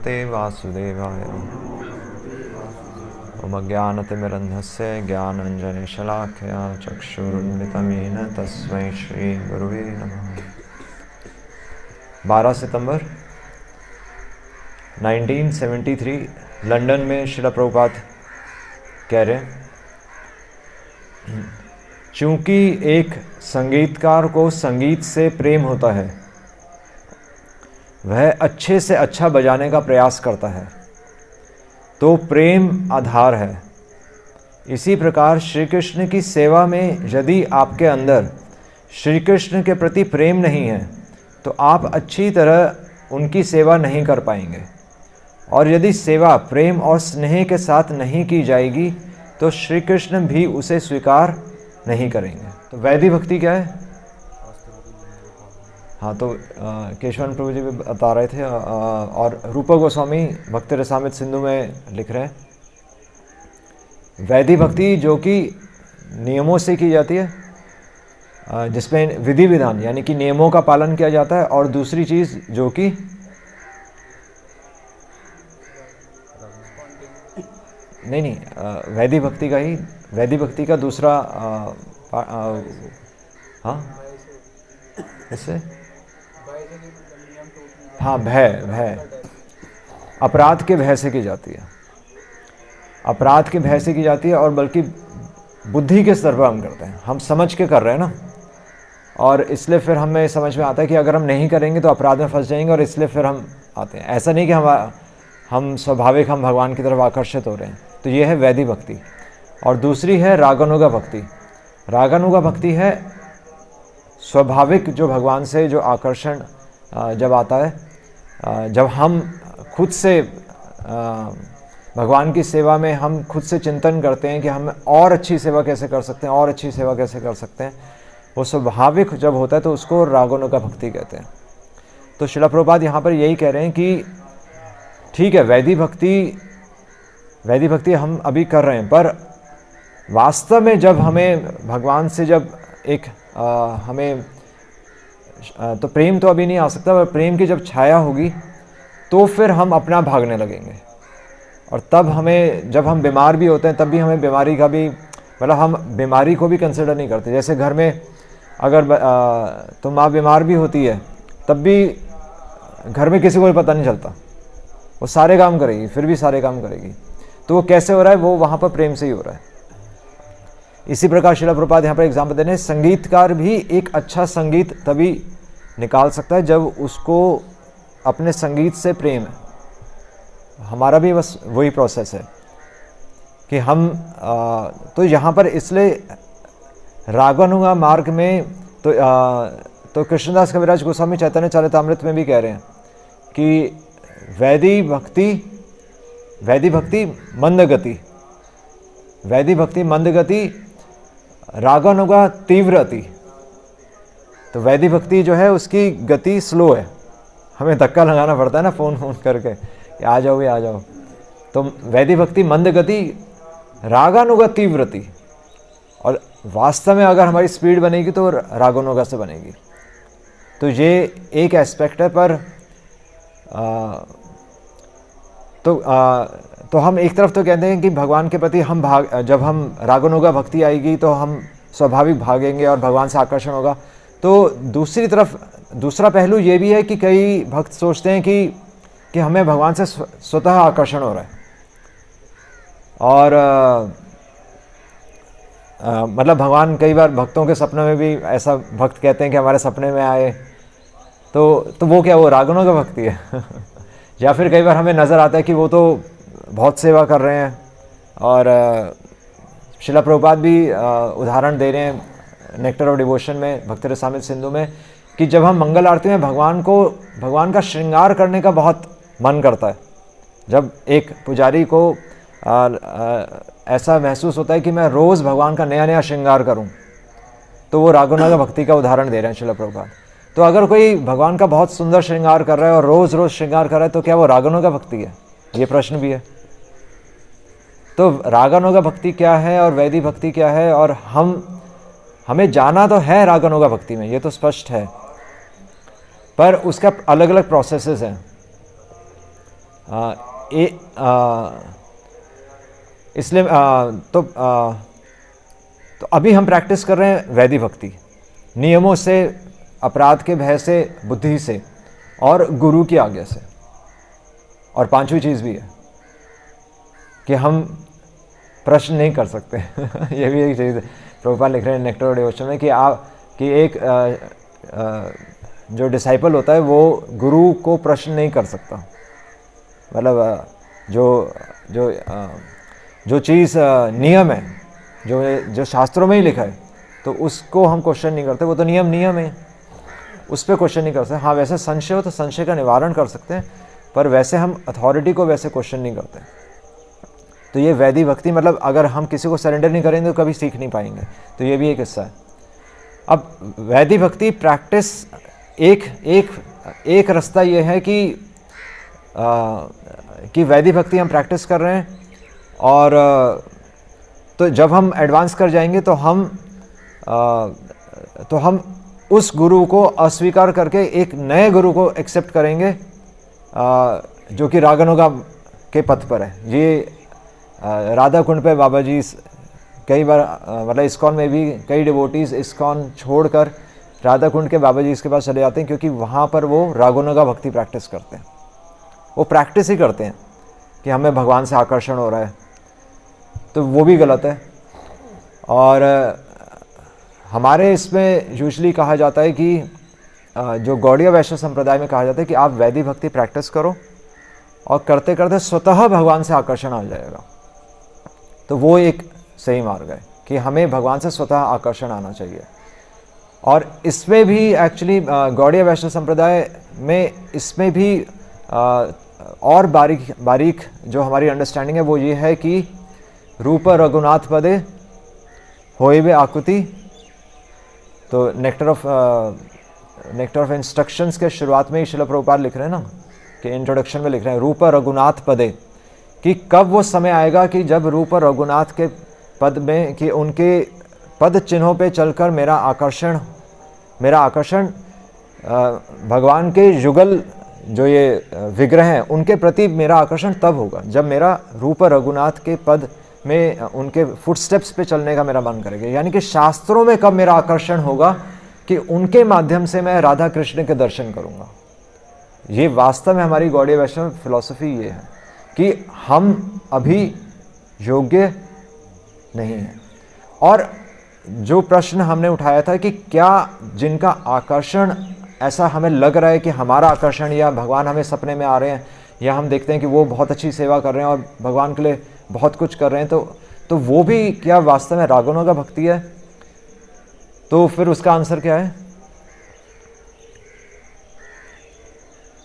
ते वासुदेवाय ओम अज्ञानतिमिरन्धस्य ज्ञानाञ्जनशलाकया चक्षुरुन्मिलितं येन तस्मै श्रीगुरुवे नमः। 12 सितंबर 1973 लंदन में श्रील प्रभुपाद कह रहे हैं, चूँकि एक संगीतकार को संगीत से प्रेम होता है, वह अच्छे से अच्छा बजाने का प्रयास करता है, तो प्रेम आधार है। इसी प्रकार श्री कृष्ण की सेवा में यदि आपके अंदर श्री कृष्ण के प्रति प्रेम नहीं है, तो आप अच्छी तरह उनकी सेवा नहीं कर पाएंगे। और यदि सेवा प्रेम और स्नेह के साथ नहीं की जाएगी, तो श्री कृष्ण भी उसे स्वीकार नहीं करेंगे। तो वैधि भक्ति क्या है? हाँ, तो केशवन प्रभु जी भी बता रहे थे, और रूपा गोस्वामी भक्ति रसामृत सिंधु में लिख रहे हैं, वैधि भक्ति जो कि नियमों से की जाती है, जिसमें विधि विधान यानी कि नियमों का पालन किया जाता है, और दूसरी चीज़ जो कि नहीं, वैधि भक्ति का ही, वैधि भक्ति का दूसरा हाँ इससे हाँ भय अपराध के भय से की जाती है, अपराध के भय से की जाती है। और बल्कि बुद्धि के स्तर पर हम करते हैं, हम समझ के कर रहे हैं ना, और इसलिए फिर हमें समझ में आता है कि अगर हम नहीं करेंगे तो अपराध में फंस जाएंगे, और इसलिए फिर हम आते हैं। ऐसा नहीं कि हम स्वाभाविक हम भगवान की तरफ आकर्षित हो रहे हैं। तो ये है वैधि भक्ति। और दूसरी है रागानुगा भक्ति। रागानुगा भक्ति है स्वाभाविक जो भगवान से जो आकर्षण जब आता है, जब हम खुद से भगवान की सेवा में हम खुद से चिंतन करते हैं कि हम और अच्छी सेवा कैसे कर सकते हैं, और अच्छी सेवा कैसे कर सकते हैं, वो स्वाभाविक जब होता है तो उसको रागानुगा भक्ति कहते हैं। तो श्रील प्रभुपाद यहाँ पर यही कह रहे हैं कि ठीक है, वैधि भक्ति हम अभी कर रहे हैं, पर वास्तव में जब हमें भगवान से जब एक हमें तो प्रेम तो अभी नहीं आ सकता, पर प्रेम की जब छाया होगी तो फिर हम अपना भागने लगेंगे। और तब हमें, जब हम बीमार भी होते हैं, तब भी हमें बीमारी का भी, मतलब हम बीमारी को भी कंसिडर नहीं करते। जैसे घर में अगर तो माँ बीमार भी होती है, तब भी घर में किसी को भी पता नहीं चलता, वो सारे काम करेगी, फिर भी सारे काम करेगी। तो वो कैसे हो रहा है? वो वहाँ पर प्रेम से ही हो रहा है। इसी प्रकार श्रील प्रभुपाद यहाँ पर एग्जाम्पल दे रहे हैं, संगीतकार भी एक अच्छा संगीत तभी निकाल सकता है जब उसको अपने संगीत से प्रेम है। हमारा भी बस वही प्रोसेस है कि हम तो यहाँ पर इसलिए रागानुगा मार्ग में तो कृष्णदास कविराज गोस्वामी चैतन्य चरितामृत में भी कह रहे हैं कि वैधि भक्ति मंद गति, वैधि भक्ति मंद गति, रागानुगा तीव्र अति। तो वैधि भक्ति जो है उसकी गति स्लो है, हमें धक्का लगाना पड़ता है ना फोन करके कि आ जाओ, ये आ जाओ। तो वैधि भक्ति मंद गति, रागानुगा तीव्र अति। और वास्तव में अगर हमारी स्पीड बनेगी तो रागानुगा से बनेगी। तो ये एक एस्पेक्ट है। पर तो हम एक तरफ तो कहते हैं कि भगवान के प्रति हम जब हम रागानुगा भक्ति आएगी तो हम स्वाभाविक भागेंगे और भगवान से आकर्षण होगा। तो दूसरी तरफ दूसरा पहलू ये भी है कि कई भक्त सोचते हैं कि हमें भगवान से स्वतः आकर्षण हो रहा है, और मतलब भगवान कई बार भक्तों के सपने में भी ऐसा भक्त कहते हैं कि हमारे सपने में आए, तो वो क्या, वो रागानुगा भक्ति है। या फिर कई बार हमें नज़र आता है कि वो तो बहुत सेवा कर रहे हैं। और श्रील प्रभुपाद भी उदाहरण दे रहे हैं नेक्टर ऑफ डिवोशन में, भक्ति रसामृत सिंधु में, कि जब हम मंगल आरती में भगवान का श्रृंगार करने का बहुत मन करता है। जब एक पुजारी को ऐसा महसूस होता है कि मैं रोज़ भगवान का नया नया श्रृंगार करूं, तो वो रागानुगा भक्ति का उदाहरण दे रहे हैं श्रील प्रभुपाद। तो अगर कोई भगवान का बहुत सुंदर श्रृंगार कर रहा है और रोज़ रोज़ श्रृंगार कर रहा है, तो क्या वो रागानुगा भक्ति है? ये प्रश्न भी है। तो रागानुगा भक्ति क्या है और वैधि भक्ति क्या है? और हमें जाना तो है रागानुगा भक्ति में, ये तो स्पष्ट है, पर उसका अलग अलग प्रोसेसेस हैं। इसलिए तो अभी हम प्रैक्टिस कर रहे हैं वैदिक भक्ति, नियमों से, अपराध के भय से, बुद्धि से और गुरु की आज्ञा से। और पांचवी चीज़ भी है कि हम प्रश्न नहीं कर सकते ये भी एक चीज़ है। प्रभुपाद लिख रहे हैं नेक्टर ऑफ डिवोशन में कि एक जो डिसाइपल होता है वो गुरु को प्रश्न नहीं कर सकता। मतलब जो चीज़ नियम है, जो शास्त्रों में ही लिखा है, तो उसको हम क्वेश्चन नहीं करते। वो तो नियम है, उस पर क्वेश्चन नहीं कर सकते। हाँ, वैसे संशय हो तो संशय का निवारण कर सकते हैं, पर वैसे हम अथॉरिटी को वैसे क्वेश्चन नहीं करते। तो ये वैदिक भक्ति, मतलब अगर हम किसी को सरेंडर नहीं करेंगे तो कभी सीख नहीं पाएंगे। तो ये भी एक हिस्सा है। अब वैदिक भक्ति प्रैक्टिस एक रास्ता ये है कि वैदिक भक्ति हम प्रैक्टिस कर रहे हैं, और तो जब हम एडवांस कर जाएंगे तो हम उस गुरु को अस्वीकार करके एक नए गुरु को एक्सेप्ट करेंगे जो कि रागानुगा के पथ पर है। ये राधा कुंड पे बाबा जी कई बार, मतलब इस्कॉन में भी कई डिवोटीज इस्कॉन छोड़कर राधा कुंड के बाबा जी इसके पास चले जाते हैं, क्योंकि वहाँ पर वो रागानुगा भक्ति प्रैक्टिस करते हैं। वो प्रैक्टिस ही करते हैं कि हमें भगवान से आकर्षण हो रहा है, तो वो भी गलत है। और हमारे इसमें यूजुअली कहा जाता है कि जो गौड़ीय वैष्णव संप्रदाय में कहा जाता है कि आप वैदिक भक्ति प्रैक्टिस करो और करते करते स्वतः भगवान से आकर्षण आ जाएगा। तो वो एक सही मार्ग है कि हमें भगवान से स्वतः आकर्षण आना चाहिए। और इसमें भी एक्चुअली गौड़ीय वैष्णव संप्रदाय में इसमें भी और बारीक जो हमारी अंडरस्टैंडिंग है वो ये है कि रूप रघुनाथ पदे होइबे आकुति। तो नेक्टर ऑफ इंस्ट्रक्शंस के शुरुआत में ही शिला प्रभुपाद लिख रहे हैं ना, कि इंट्रोडक्शन में लिख रहे हैं रूप रघुनाथ पदे, कि कब वो समय आएगा कि जब रूप रघुनाथ के पद में, कि उनके पद चिन्हों पे चलकर मेरा आकर्षण भगवान के युगल जो ये विग्रह हैं उनके प्रति मेरा आकर्षण तब होगा जब मेरा रूप रघुनाथ के पद में उनके फुटस्टेप्स पे चलने का मेरा मन करेगा। यानी कि शास्त्रों में कब मेरा आकर्षण होगा कि उनके माध्यम से मैं राधा कृष्ण के दर्शन करूंगा। ये वास्तव में हमारी गौड़ीय वैष्णव फिलॉसफी ये है कि हम अभी योग्य नहीं हैं। और जो प्रश्न हमने उठाया था कि क्या जिनका आकर्षण ऐसा हमें लग रहा है कि हमारा आकर्षण, या भगवान हमें सपने में आ रहे हैं, या हम देखते हैं कि वो बहुत अच्छी सेवा कर रहे हैं और भगवान के लिए बहुत कुछ कर रहे हैं, तो वो भी क्या वास्तव में रागानुगा भक्ति है? तो फिर उसका आंसर क्या है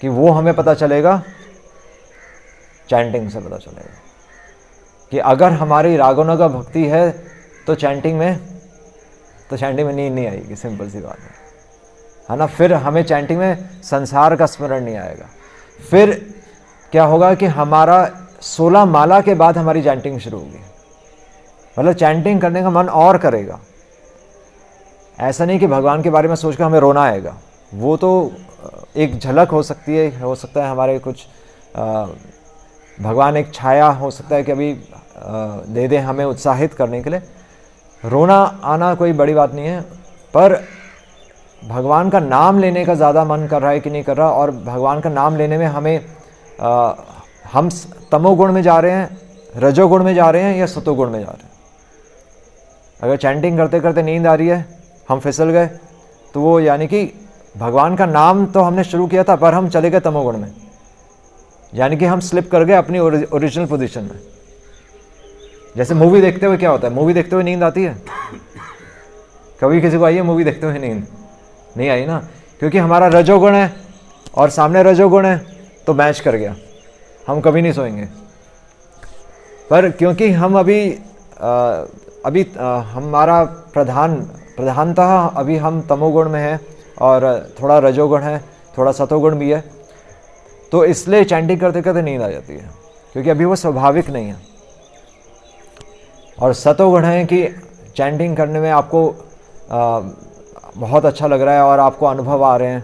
कि वो हमें पता चलेगा, चैंटिंग से पता चलेगा कि अगर हमारी रागानुगा भक्ति है तो चैंटिंग में नींद नहीं आएगी। सिंपल सी बात है ना। फिर हमें चैंटिंग में संसार का स्मरण नहीं आएगा। फिर क्या होगा कि हमारा 16 माला के बाद हमारी चैंटिंग शुरू होगी, मतलब चैंटिंग करने का मन और करेगा। ऐसा नहीं कि भगवान के बारे में सोचकर हमें रोना आएगा, वो तो एक झलक हो सकती है, हो सकता है हमारे कुछ भगवान एक छाया हो सकता है कि अभी दे दे हमें उत्साहित करने के लिए। रोना आना कोई बड़ी बात नहीं है, पर भगवान का नाम लेने का ज़्यादा मन कर रहा है कि नहीं कर रहा, और भगवान का नाम लेने में हम तमोगुण में जा रहे हैं, रजोगुण में जा रहे हैं, या सतोगुण में जा रहे हैं। अगर चैंटिंग करते करते नींद आ रही है, हम फिसल गए, तो वो यानी कि भगवान का नाम तो हमने शुरू किया था पर हम चले गए तमोगुण में, यानी कि हम स्लिप कर गए अपनी ओरिजिनल पोजीशन में। जैसे मूवी देखते हुए क्या होता है, मूवी देखते हुए नींद आती है? कभी किसी को आई है मूवी देखते हुए नींद? नहीं आई ना, क्योंकि हमारा रजोगुण है और सामने रजोगुण है, तो मैच कर गया, हम कभी नहीं सोएंगे। पर क्योंकि हम अभी हमारा प्रधानतः अभी हम तमोगुण में हैं और थोड़ा रजोगुण है, थोड़ा सतोगुण भी है, तो इसलिए चैंटिंग करते करते नींद आ जाती है, क्योंकि अभी वो स्वाभाविक नहीं है। और सतोगुण है कि चैंटिंग करने में आपको बहुत अच्छा लग रहा है और आपको अनुभव आ रहे हैं,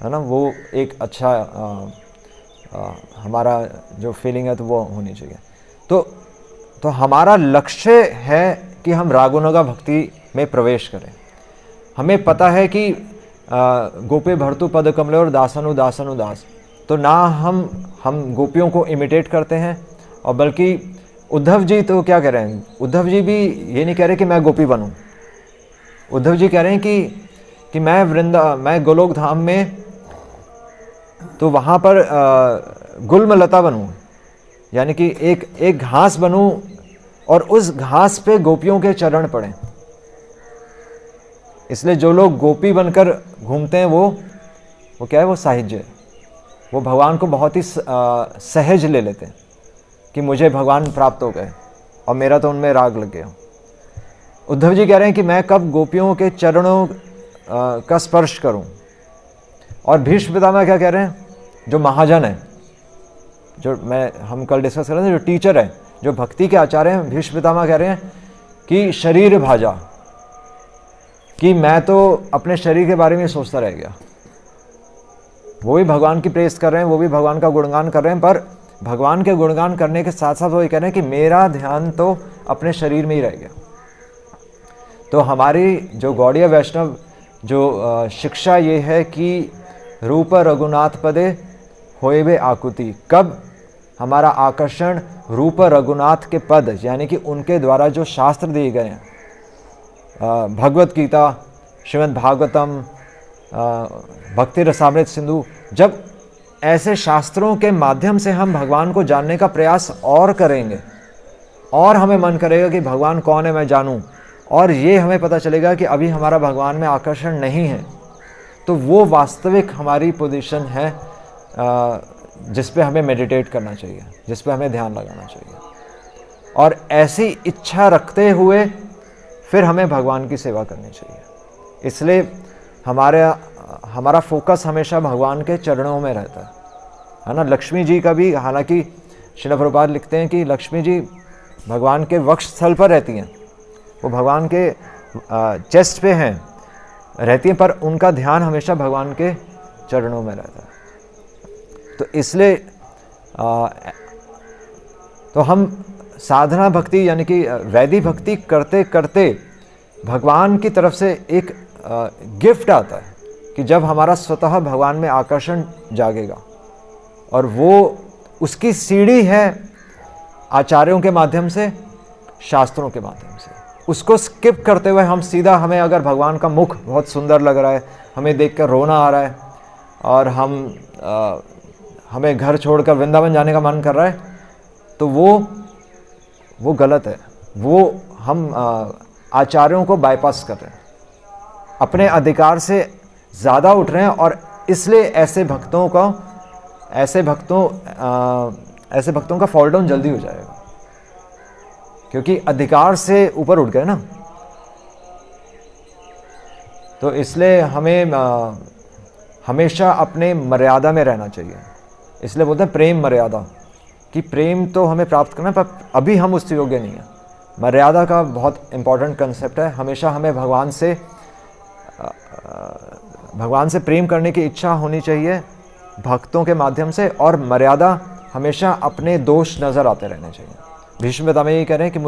है ना, वो एक अच्छा हमारा जो फीलिंग है तो वो होनी चाहिए। तो हमारा लक्ष्य है कि हम रागुनुगा भक्ति में प्रवेश करें। हमें पता है कि गोपे भर्तु पद कमले और दासनु दासनु दास, तो ना हम गोपियों को इमिटेट करते हैं, और बल्कि उद्धव जी तो क्या कह रहे हैं, उद्धव जी भी ये नहीं कह रहे कि मैं गोपी बनूं। उद्धव जी कह रहे हैं कि मैं गोलोक धाम में तो वहाँ पर गुलमलता बनूं, यानी कि एक घास बनूं और उस घास पे गोपियों के चरण पड़ें। इसलिए जो लोग गोपी बनकर घूमते हैं वो क्या है, वो साहिज्य है। वो भगवान को बहुत ही सहज ले लेते हैं कि मुझे भगवान प्राप्त हो गए और मेरा तो उनमें राग लग गया। उद्धव जी कह रहे हैं कि मैं कब गोपियों के चरणों का स्पर्श करूं। और भीष्म पितामह क्या कह रहे हैं, जो महाजन है, जो हम कल डिस्कस कर रहे थे, जो टीचर है, जो भक्ति के आचार्य हैं, भीष्म पितामह कह रहे हैं कि शरीर भाजा, कि मैं तो अपने शरीर के बारे में सोचता रह गया। वो भी भगवान की प्रेस कर रहे हैं, वो भी भगवान का गुणगान कर रहे हैं, पर भगवान के गुणगान करने के साथ साथ वो ये कह रहे हैं कि मेरा ध्यान तो अपने शरीर में ही रह गया। तो हमारी जो गौड़ीय वैष्णव जो शिक्षा ये है कि रूप रघुनाथ पदे होए वे आकुति, कब हमारा आकर्षण रूप रघुनाथ के पद यानी कि उनके द्वारा जो शास्त्र दिए गए हैं, भगवत गीता, श्रीमद् भागवतम, भक्ति रसामृत सिंधु, जब ऐसे शास्त्रों के माध्यम से हम भगवान को जानने का प्रयास और करेंगे और हमें मन करेगा कि भगवान कौन है मैं जानूं, और ये हमें पता चलेगा कि अभी हमारा भगवान में आकर्षण नहीं है, तो वो वास्तविक हमारी पोजीशन है जिस पे हमें मेडिटेट करना चाहिए, जिस पे हमें ध्यान लगाना चाहिए। और ऐसी इच्छा रखते हुए फिर हमें भगवान की सेवा करनी चाहिए। इसलिए हमारा फोकस हमेशा भगवान के चरणों में रहता है ना। लक्ष्मी जी का भी, हालांकि श्रील प्रभुपाद लिखते हैं कि लक्ष्मी जी भगवान के वक्ष स्थल पर रहती हैं, वो भगवान के चेस्ट पे हैं रहती हैं, पर उनका ध्यान हमेशा भगवान के चरणों में रहता है। तो इसलिए तो हम साधना भक्ति यानी कि वैदिक भक्ति करते करते भगवान की तरफ से एक गिफ्ट आता है कि जब हमारा स्वतः भगवान में आकर्षण जागेगा, और वो उसकी सीढ़ी है आचार्यों के माध्यम से, शास्त्रों के माध्यम से। उसको स्किप करते हुए हम सीधा, हमें अगर भगवान का मुख बहुत सुंदर लग रहा है, हमें देखकर रोना आ रहा है, और हमें घर छोड़कर वृंदावन जाने का मन कर रहा है, तो वो गलत है। वो हम आचार्यों को बाईपास कर रहे हैं, अपने अधिकार से ज़्यादा उठ रहे हैं, और इसलिए ऐसे भक्तों का फॉल डाउन जल्दी हो जाएगा, क्योंकि अधिकार से ऊपर उठ गए ना। तो इसलिए हमें हमेशा अपने मर्यादा में रहना चाहिए। इसलिए बोलते हैं प्रेम मर्यादा, कि प्रेम तो हमें प्राप्त करना है, पर अभी हम उससे योग्य नहीं है। मर्यादा का बहुत इंपॉर्टेंट कंसेप्ट है। हमेशा हमें भगवान से प्रेम करने की इच्छा होनी चाहिए भक्तों के माध्यम से, और मर्यादा हमेशा अपने दोष नज़र आते रहने चाहिए। भीष्म पितामह ये कह रहे हैं कि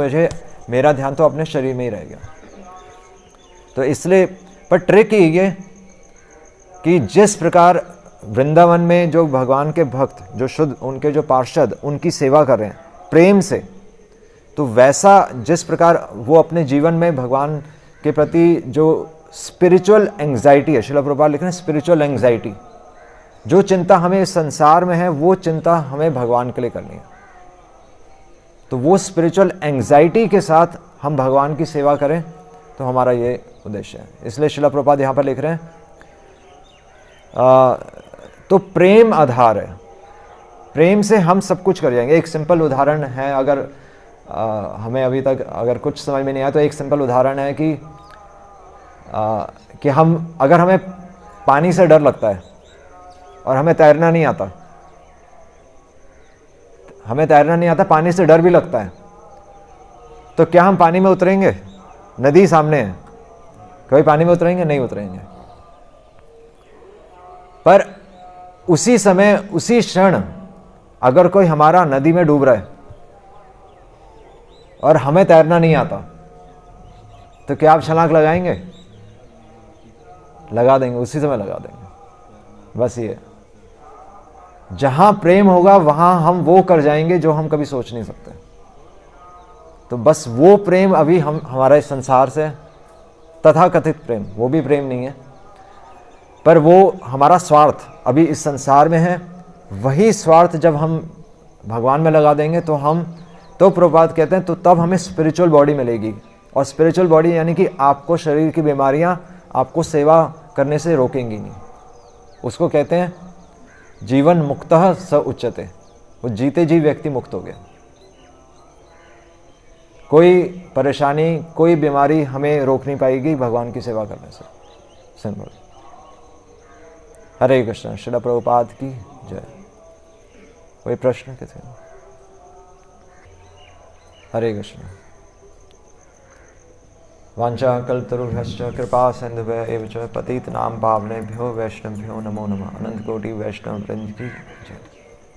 मेरा ध्यान तो अपने शरीर में ही रह गया। तो इसलिए पर ट्रिक ये कि जिस प्रकार वृंदावन में जो भगवान के भक्त, जो शुद्ध, उनके जो पार्षद उनकी सेवा कर रहे हैं प्रेम से, तो वैसा जिस प्रकार वो अपने जीवन में भगवान के प्रति जो स्पिरिचुअल एंग्जाइटी है, श्रील प्रभुपाद लिख रहे हैं स्पिरिचुअल एंग्जाइटी, जो चिंता हमें इस संसार में है वो चिंता हमें भगवान के लिए करनी है। तो वो स्पिरिचुअल एंग्जाइटी के साथ हम भगवान की सेवा करें, तो हमारा ये उद्देश्य है। इसलिए श्रील प्रभुपाद यहाँ पर लिख रहे हैं तो प्रेम आधार है, प्रेम से हम सब कुछ कर जाएंगे। एक सिंपल उदाहरण है, अगर हमें अभी तक अगर कुछ समझ में नहीं आया तो एक सिंपल उदाहरण है कि अगर हमें पानी से डर लगता है और हमें तैरना नहीं आता, पानी से डर भी लगता है, तो क्या हम पानी में उतरेंगे? नदी सामने है, कभी पानी में उतरेंगे? नहीं उतरेंगे। पर उसी समय, उसी क्षण अगर कोई हमारा नदी में डूब रहा है और हमें तैरना नहीं आता, तो क्या आप छलांग लगाएंगे? लगा देंगे, उसी समय लगा देंगे। बस ये, जहां प्रेम होगा वहां हम वो कर जाएंगे जो हम कभी सोच नहीं सकते। तो बस वो प्रेम अभी हमारा इस संसार से, तथाकथित प्रेम, वो भी प्रेम नहीं है, पर वो हमारा स्वार्थ अभी इस संसार में है। वही स्वार्थ जब हम भगवान में लगा देंगे तो प्रभुपाद कहते हैं तो तब हमें स्पिरिचुअल बॉडी मिलेगी। और स्पिरिचुअल बॉडी यानी कि आपको शरीर की बीमारियां आपको सेवा करने से रोकेंगी नहीं। उसको कहते हैं जीवन मुक्तः स उच्यते, वो जीते जी व्यक्ति मुक्त हो गया। कोई परेशानी, कोई बीमारी हमें रोक नहीं पाएगी भगवान की सेवा करने से। सिंपल। हरे कृष्ण। श्रील प्रभुपाद की जय। कोई प्रश्न किसी? हरे कृष्ण। वाञ्छा कल्पतरुभ्यश्च कृपा सिन्धुभ्यः एव च पतितनां पावनेभ्यो वैष्णवेभ्यो नमो नमः। अनंत कोटि वैष्णव वृंद की जय।